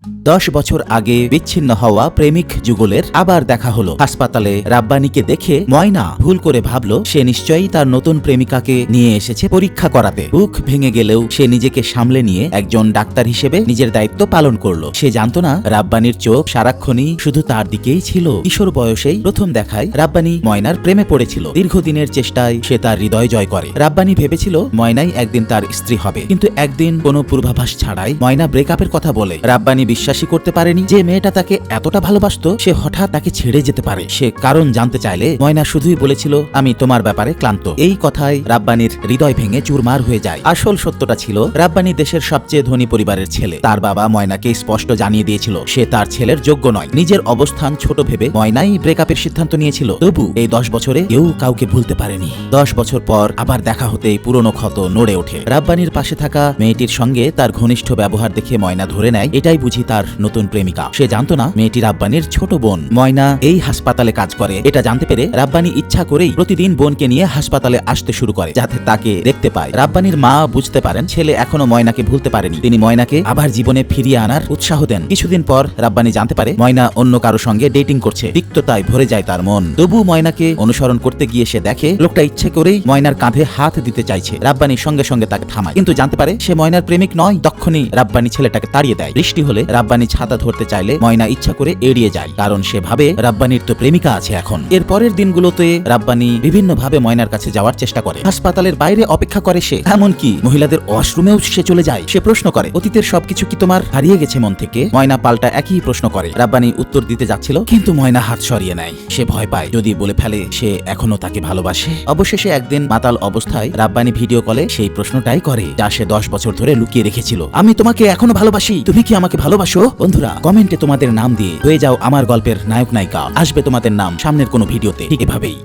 10 বছর আগে বিচ্ছিন্ন হওয়া প্রেমিক যুগলের আবার দেখা হলো। হাসপাতালে রাব্বানীকে দেখে ময়না ভুল করে ভাবল সে নিশ্চয়ই তার নতুন প্রেমিকাকে নিয়ে এসেছে পরীক্ষা করাতে। বুক ভেঙে গেলেও সে নিজেকে সামলে নিয়ে একজন ডাক্তার হিসেবে নিজের দায়িত্ব পালন করলো। সে জানত না রাব্বানীর চোখ সারাক্ষণই শুধু তার দিকেই ছিল। কিশোর বয়সেই প্রথম দেখায় রাব্বানী ময়নার প্রেমে পড়েছিল। দীর্ঘদিনের চেষ্টায় সে তার হৃদয় জয় করে। রাব্বানী ভেবেছিল ময়নাই একদিন তার স্ত্রী হবে, কিন্তু একদিন কোনো পূর্বাভাস ছাড়াই ময়না ব্রেকআপের কথা বলে। রাব্বানী বিশ্বাসই করতে পারেনি যে মেয়েটা তাকে এতটা ভালোবাসতো সে হঠাৎ তাকে ছেড়ে যেতে পারে। সে কারণ জানতে চাইলে ময়না শুধুই বলেছিল, আমি তোমার ব্যাপারে ক্লান্ত। এই কথায় রাব্বানীর হৃদয় ভেঙে চুরমার হয়ে যায়। আসল সত্যটা ছিল রাব্বানী দেশের সবচেয়ে ধনী পরিবারের ছেলে। তার বাবা ময়নাকে স্পষ্ট জানিয়ে দিয়েছিল সে তার ছেলের যোগ্য নয়। নিজের অবস্থান ছোট ভেবে ময়নাই ব্রেকআপের সিদ্ধান্ত নিয়েছিল। তবু এই 10 বছরে কেউ কাউকে ভুলতে পারেনি। 10 বছর পর আবার দেখা হতেই পুরনো ক্ষত নড়ে ওঠে। রাব্বানীর পাশে থাকা মেয়েটির সঙ্গে তার ঘনিষ্ঠ ব্যবহার দেখে ময়না ধরে নেয় এটাই বুঝি তার নতুন প্রেমিকা। সে জানতো না মেয়েটি রাব্বানীর ছোট বোন। ময়না এই হাসপাতালে কাজ করে এটা জানতে পেরে রাব্বানী ইচ্ছা করেই প্রতিদিন বোনকে নিয়ে হাসপাতালে আসতে শুরু করে যাতে তাকে দেখতে পায়। রাব্বানীর মা বুঝতে পারেন ছেলে এখনো ময়নাকে ভুলতে পারেনি। তিনি ময়নাকে আবার জীবনে ফিরিয়ে আনার উৎসাহ দেন। কিছুদিন পর রাব্বানী জানতে পারে ময়না অন্য কারো সঙ্গে ডেটিং করছে। তিক্ততায় ভরে যায় তার মন। তবু ময়নাকে অনুসরণ করতে গিয়ে সে দেখে লোকটা ইচ্ছে করেই ময়নার কাঁধে হাত দিতে চাইছে। রাব্বানী সঙ্গে সঙ্গে তাকে থামায়, কিন্তু জানতে পারে সে ময়নার প্রেমিক নয়। তখনই রাব্বানী ছেলেটাকে তাড়িয়ে দেয়। বৃষ্টি হলে রাব্বানী ছাতা ধরতে চাইলে ময়না ইচ্ছা করে এড়িয়ে যায়, কারণ সে ভাবে রাব্বানীর তো প্রেমিকা আছে এখন। এর পরের দিনগুলোতে রাব্বানী বিভিন্ন ভাবে ময়নার কাছে যাওয়ার চেষ্টা করে। হাসপাতালের বাইরে অপেক্ষা করে সে, এমনকি মহিলাদের ওয়াশরুমেও সে চলে যায়। সে প্রশ্ন করে, অতীতের সবকিছু কি তোমার হারিয়ে গেছে মন থেকে? ময়না পাল্টা একই প্রশ্ন করে। রাব্বানী উত্তর দিতে যাচ্ছিল, কিন্তু ময়না হাত সরিয়ে নেয়। সে ভয় পায় যদি বলে ফেলে সে এখনো তাকে ভালোবাসে। অবশেষে একদিন মাতাল অবস্থায় রাব্বানী ভিডিও কলে সেই প্রশ্নটাই করে যা সে 10 বছর ধরে লুকিয়ে রেখেছিল। আমি তোমাকে এখনো ভালোবাসি, তুমি কি আমাকে ভালোবাসো? বন্ধুরা কমেন্টে তোমাদের নাম দিয়ে হয়ে যাও আমার গল্পের নায়ক নায়িকা। আসবে তোমাদের নাম সামনের কোনো ভিডিওতে ঠিক এভাবেই।